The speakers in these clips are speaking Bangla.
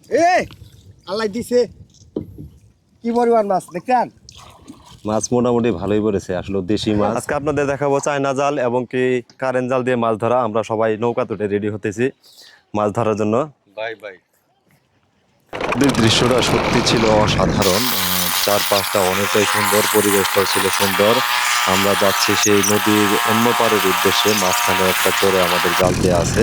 এই আল্লাহ দিছে কি পরিমাণ মাছ দেখছেন? মাছ মোটামুটি ভালোই পড়েছে, আসলে দেশি মাছ। আজকে আপনাদের দেখাবো চায়না জাল এবং কি কারেন্ট জাল দিয়ে মাছ ধরা। আমরা সবাই নৌকা তুলে রেডি হতেছি মাছ ধরার জন্য। Bye bye. দৃশ্যটা সত্যি ছিল অসাধারণ। চারপাশটা অনেকটাই সুন্দর, পরিবেশটাও ছিল সুন্দর। আমরা যাচ্ছি সেই নদীর অন্য পারের উদ্দেশ্যে। মাঝখানে একটা চরে আমাদের জাল দেওয়া আছে,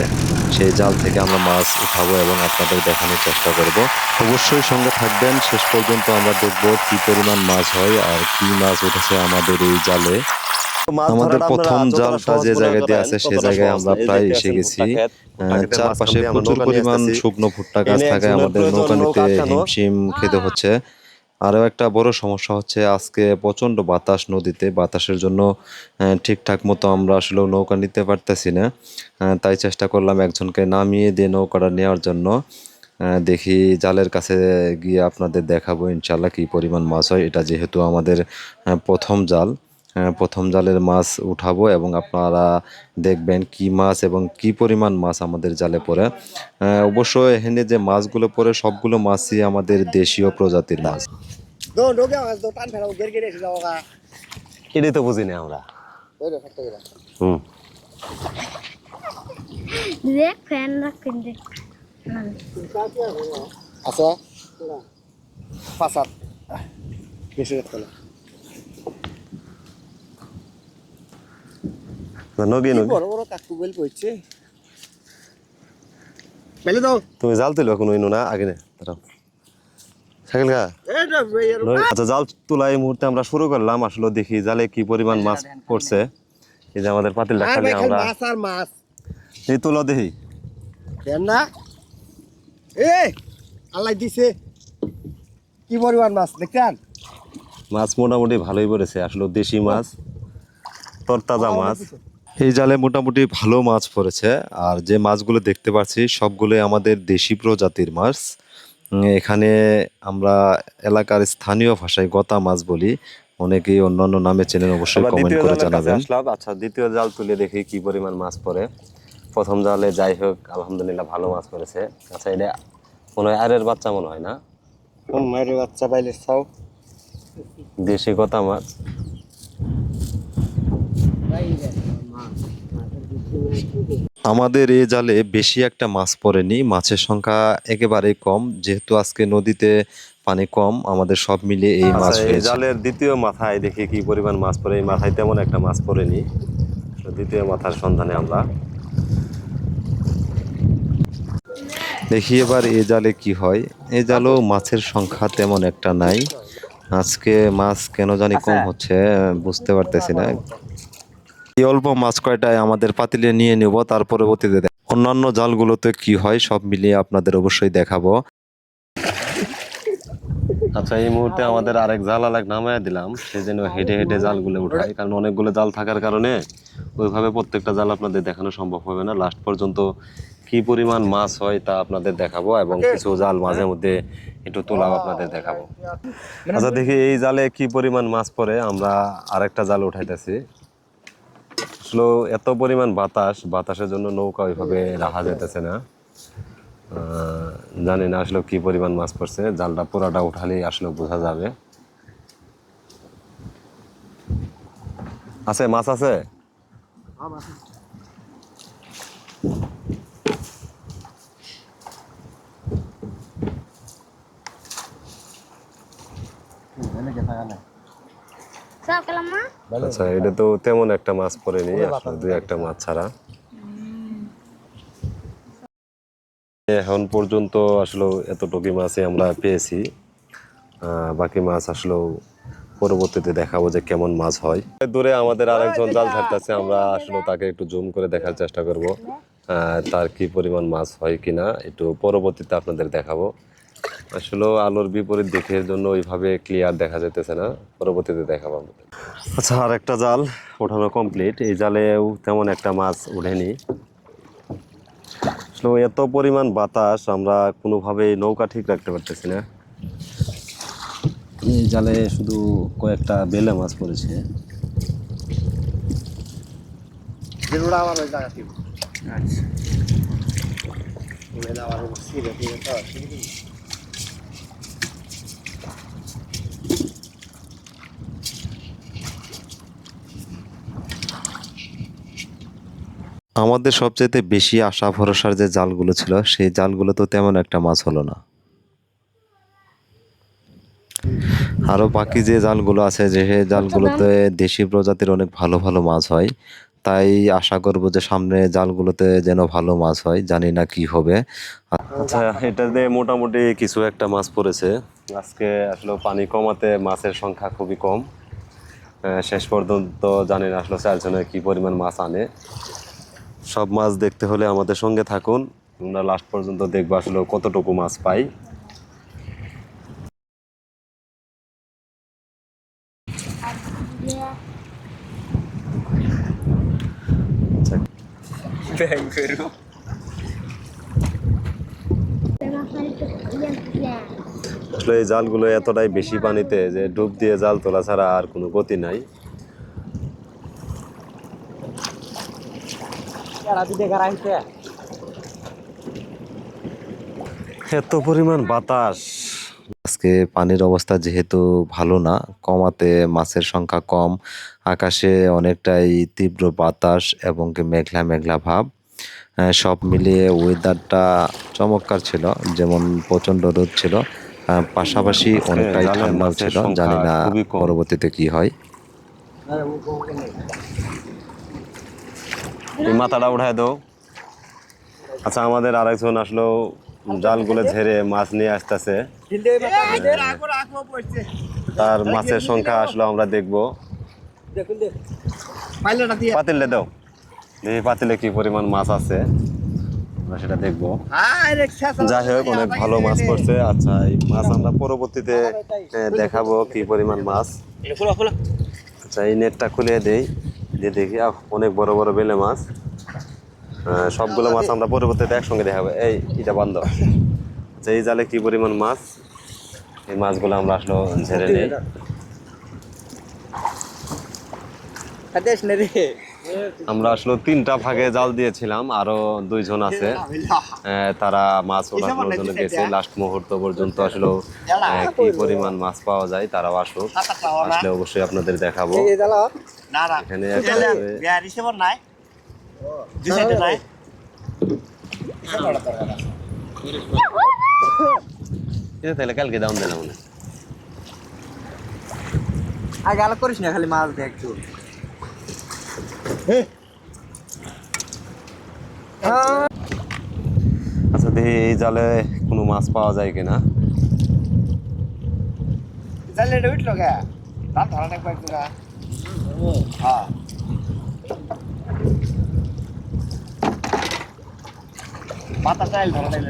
সেই জাল থেকে আমরা মাছ উঠাবো এবং আপনাদের দেখানোর চেষ্টা করব। অবশ্যই সঙ্গে থাকবেন, শেষ পর্যন্ত আমরা দেখব কি পরিমাণ মাছ হয় আর কি মাছ উঠেছে আমাদের এই জালে। আমাদের প্রথম জালটা যে জায়গায় দিয়ে আছে সে জায়গায় আমরা প্রায় এসে গেছি। চারপাশে প্রচুর পরিমাণ শুকনো ভুট্টা গাছ থাকায় আমাদের নৌকা নিতে হিমশিম খেতে হচ্ছে। আরও একটা বড় সমস্যা হচ্ছে আজকে প্রচণ্ড বাতাস নদীতে, বাতাসের জন্য ঠিকঠাক মতো আমরা আসলে নৌকা নিতে পারতেছি না। তাই চেষ্টা করলাম একজনকে নামিয়ে দিয়ে নৌকাটা নেওয়ার জন্য। দেখি জালের কাছে গিয়ে আপনাদের দেখাবো ইনশাল্লাহ কী পরিমাণ মাছ হয়। এটা যেহেতু আমাদের প্রথম জাল, প্রথম জালের মাছ উঠাবো এবং আপনারা দেখবেন কি মাছ এবং কি পরিমাণ মাছ আমাদের জালে পড়ে। অবশ্য এখানে যে মাছগুলো পড়ে সবগুলো মাছই আমাদের দেশীয় প্রজাতির মাছ। এটাই তো বুঝিনি আমরা। আচ্ছা পাঁচাত বেশি রেট করলাম বড় বড় কাকু বেল পড়ছে। তুমি জাল তুলবা কোনো ইনো না আগে না সাইকেল গা। আচ্ছা, জাল তোলা এই মুহূর্তে আমরা শুরু করলাম। আসলে দেখি জালে কি পরিমাণ মাছ পড়ছে। এই যে আমাদের পাতিলটা খালি আমরা মাছ এই তোলা দেখি না। এই আল্লাহ দিছে কি পরিমাণ মাছ দেখছেন? মাছ মোটামুটি ভালোই পড়েছে, আসলে দেশি মাছ, তরতাজা মাছ। এই জালে মোটামুটি ভালো মাছ পড়েছে। আর যে মাছগুলো দেখতে পাচ্ছি সবগুলোই আমাদের দেশি প্রজাতির মাছ। এখানে আমরা এলাকার স্থানীয় ভাষায় গতা মাছ বলি, অনেকেই অন্যান্য নামে চেনেন, অবশ্যই কমেন্ট করে জানাবেন। আচ্ছা, দ্বিতীয় জাল তুলে দেখি কি পরিমাণ মাছ পড়ে। প্রথম জালে যাই হোক আলহামদুলিল্লাহ ভালো মাছ পড়েছে। আচ্ছা, এটা মনে হয় আরের বাচ্চা মনে হয় না? মায়ের বাচ্চা পাইলে খাও দেশি গতা মাছ। আমাদের এই জালে বেশি একটা মাছ পড়েনি, মাছের সংখ্যা একেবারেই কম, যেহেতু আজকে নদীতে পানি কম। আমাদের সব মিলিয়ে এই মাছ হয়েছে। জালের দ্বিতীয় মাথায় দেখি কি পরিমাণ মাছ পড়ে। এই মাথায় তেমন একটা মাছ পড়েনি, দ্বিতীয় মাথার সন্ধানে আমরা দেখি এবার এই জালে কি হয়। এই জালেও মাছের সংখ্যা তেমন একটা নাই। আজকে মাছ কেন জানি কম হচ্ছে, বুঝতে পারতেছি না। এই অল্প মাছ কয়টায় আমাদের পাতিলে নিয়ে নেব, তার পরবর্তীতে অন্যান্য জালগুলোতে কি হয় সব মিলিয়ে আপনাদের অবশ্যই দেখাবো। আচ্ছা, এই মুহূর্তে আমাদের আরেক জাল নামায় দিলাম, সে যেন হেঁটে হেঁটে জালগুলো উঠায়, কারণ অনেকগুলো জাল থাকার কারণে ওইভাবে প্রত্যেকটা জাল আপনাদের দেখানো সম্ভব হবে না। লাস্ট পর্যন্ত কি পরিমাণ মাছ হয় তা আপনাদের দেখাবো এবং কিছু জাল মাঝে মধ্যে একটু তোলাও আপনাদের দেখাবো। আচ্ছা, দেখি এই জালে কি পরিমাণ মাছ পড়ে। আমরা আরেকটা জাল উঠাইতেছি। আসলে এত পরিমাণ বাতাসের জন্য নৌকা ওইভাবে রাখা যেতেছে না। জানি না আসলে কি পরিমাণ মাছ পড়ছে। জালটা পুরাটা উঠালেই আসলে বোঝা যাবে। আছে মাছ আছে। আচ্ছা, এটা তো তেমন একটা মাছ পড়েনি, আসলে দুই একটা মাছ ছাড়া। এখন পর্যন্ত আসলে এতটুকু মাছই আমরা পেয়েছি। বাকি মাছ আসলে পরবর্তীতে দেখাবো যে কেমন মাছ হয়। দূরে আমাদের আরেকজন জাল ছাড়তেছে, আমরা আসলে তাকে একটু জুম করে দেখার চেষ্টা করব তার কি পরিমাণ মাছ হয় কিনা, একটু পরবর্তীতে আপনাদের দেখাবো। আসলে আলোর বিপরীত দিকের জন্য ওইভাবে ক্লিয়ার দেখা যেতেছে না, পরবর্তীতে দেখাবো আমাদের। আচ্ছা, আর একটা জাল ওঠানো কমপ্লিট। এই জালেও তেমন একটা মাছ ওঠেনি। আসলে এত পরিমাণ বাতাস, আমরা কোনোভাবেই নৌকা ঠিক রাখতে পারতেছি না। এই জালে শুধু কয়েকটা বেলে মাছ পড়েছে। আমাদের সবচাইতে বেশি আশা ভরসার যে জালগুলো ছিল সেই জালগুলো তো তেমন একটা মাছ হলো না। আরো বাকি যে জালগুলো আছে যে জালগুলোতে দেশি প্রজাতির অনেক ভালো ভালো মাছ হয়, তাই আশা করব যে সামনে জালগুলোতে যেন ভালো মাছ হয়, জানি না কি হবে। আচ্ছা, এটাতে মোটামুটি কিছু একটা মাছ পড়েছে। আজকে আসলে পানি কমাতে মাছের সংখ্যা খুবই কম। শেষ পর্যন্ত জানি না আসলে 4 জনের কি পরিমাণ মাছ আনে। সব মাছ দেখতে হলে আমাদের সঙ্গে থাকুন, আমরা লাস্ট পর্যন্ত দেখবো আসলে কতটুকু মাছ পাই। আসলে এই জালগুলো এতটাই বেশি পানিতে যে ডুব দিয়ে জাল তোলা ছাড়া আর কোনো গতি নাই। এত পরিমাণ বাতাস, আজকে পানির অবস্থা যেহেতু ভালো না, কমাতে মাছের সংখ্যা কম, আকাশে অনেকটাই তীব্র বাতাস এবং কি মেঘলা মেঘলা ভাব, সব মিলিয়ে ওয়েদারটা চমৎকার ছিল। যেমন প্রচণ্ড রোদ ছিল, পাশাপাশি অনেকটাই ঠান্ডাও ছিল। জানি না পরবর্তীতে কি হয়। এই মাথাটা উঠায় দাও। আচ্ছা, আমাদের আরেকজন আসলো জালগুলো ঝেড়ে মাছ নিয়ে আসতেছে। তার মাছের সংখ্যা আসলে আমরা দেখবো। পাতিলে দাও, দেখি পাতিলে কি পরিমাণ মাছ আছে, আমরা সেটা দেখবো। যাই হোক, অনেক ভালো মাছ পড়ছে। আচ্ছা, এই মাছ আমরা পরবর্তীতে দেখাবো কি পরিমাণ মাছ। আচ্ছা, এই নেটটা খুলে দেই, দিয়ে দেখি অনেক বড় বড় বেলে মাছ। সবগুলো মাছ আমরা পরবর্তীতে একসঙ্গে দেখাবো। এই এটা বন্ধ। আচ্ছা, এই জালে কি পরিমাণ মাছ, এই মাছগুলো আমরা আসলে ঝেড়ে নিই। আমরা আসলে 3টা ভাগে জাল দিয়েছিলাম, আরো 2 জন আছে, তারা মাছ ওঠানোর জন্য গেছে। লাস্ট মুহূর্ত পর্যন্ত আসলে কি পরিমাণ মাছ পাওয়া যায় তারাও আসুক, আসলে অবশ্যই আপনাদের দেখাবো। এখানে তাহলে কালকে দাম দিলাম মনে আগে আলাপ করিস না, খালি মাছ দেখছো। আচ্ছা, দেখি এই জালে কোনো মাছ পাওয়া যায় কিনা। জালে এটা উঠলো কে রাত ধরা নেই কয়েকটা। হ্যাঁ, বাতাস চাইল ধরা নেই।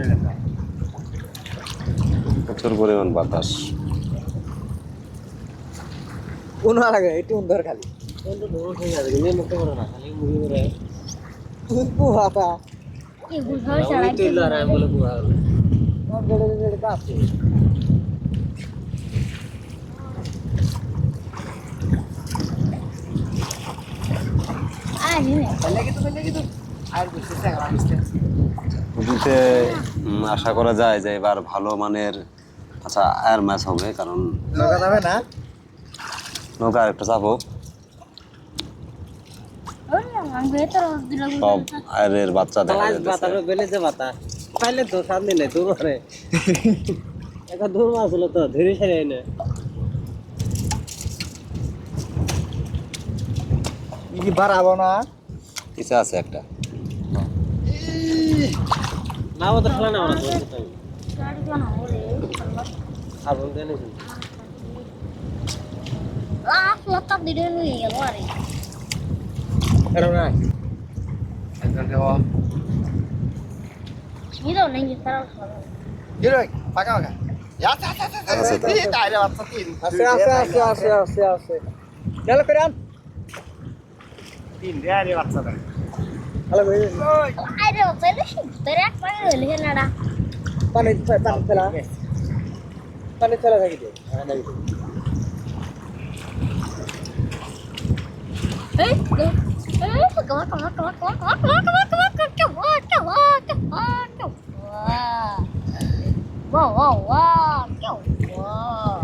প্রচুর পরিমাণ বাতাস। কোন লাগে একটু ধর খালি কুয়াটা নদীতে আশা করা যায় যে এবার ভালো মানের আচ্ছা আয়ের মাছ হবে, কারণ নৌকা যাবে না, নৌকা একটা যাবো। সব আয়ের বাচ্চা দেখা যাচ্ছে। পাইলে তো সামনে নেই দূর মারে একটা দূর মাছ হলো তো ধীরে সেরে এনে কি বাড়াবো না। কিছু আছে একটা না ওটা খেলা না আগুন দেন ফাঁকা ফাঁকা আছে গেল করে আন তিন রে বাচ্চাটা হ্যালো ভাই আরে ওখানে তোরে এক পানি হইল কেনডা পানি ফেলা থাকি দে এই এই Wow, wow, wow. Wow.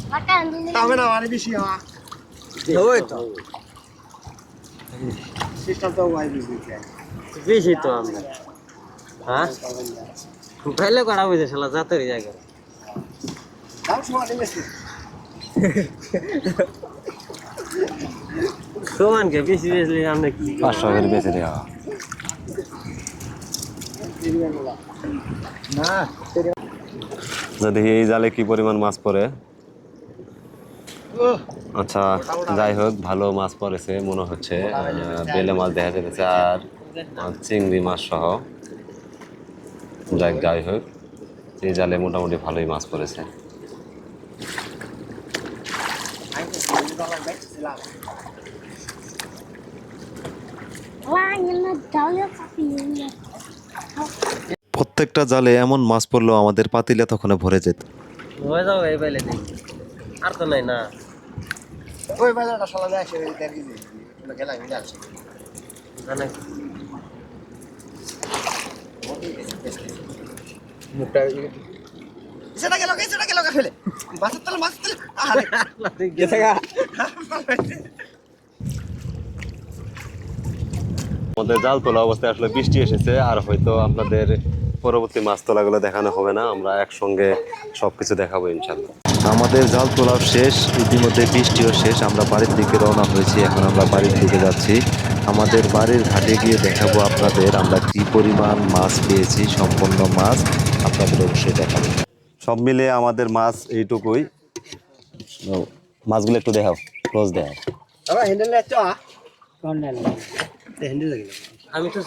Makan dulu. Tahu na wali bisi ha. ওই তো System to wali bisi ke. বেশি তো আমরা হ্যাঁ ভাইলে করা হয়েছে শালা জাতের জায়গা Tahu semua ni bisi. সমানকে বেশি বেশি আমরা কি 500 করে বেচে দেওয়া Na. দেখি এই জালে কি পরিমাণ মাছ পড়ে আচ্ছা যাই হোক ভালো মাছ পড়েছে মনে হচ্ছে বেলে মাছ দেখা যাচ্ছে আর চিংড়ি মাছ সহ যাই হোক এই জালে মোটামুটি ভালোই মাছ পড়েছে Wah, ini dah ya tapi ini. প্রত্যেকটা জালে এমন মাছ পড়লেও আমাদের পাতিলা তখন ভরে যেত হয়ে যাও এই পাইলে দেখি আর তো নাই না Oi, mas ada salah dah sih dari ini. Nak gelang ni dah sih. জানে Muka ini. Sana gelang ke file. Masuk tel. Ah, গেছে গা আমাদের জাল তোলা অবস্থায় আসলে বৃষ্টি এসেছে আর হয়তো আপনাদের পরবর্তী মাছ তোলাগুলো দেখানো হবে না আমরা একসঙ্গে সবকিছু দেখাবো ইনশাল্লাহ আমাদের জাল তোলা শেষ ইতিমধ্যে বৃষ্টিও শেষ আমরা বাড়ির দিকে রওনা হয়েছি এখন আমরা বাড়ির দিকে যাচ্ছি আমাদের বাড়ির ঘাটে গিয়ে দেখাবো আপনাদের আমরা কি পরিমাণ মাছ পেয়েছি সম্পূর্ণ মাছ আপনাদের অবশ্যই দেখাবো সব মিলিয়ে আমাদের মাছ এইটুকুই মাছগুলো একটু দেখাও ক্লোজ দেখাও apa handle lecok ah? কোন নেন Handle lagi. আমি তো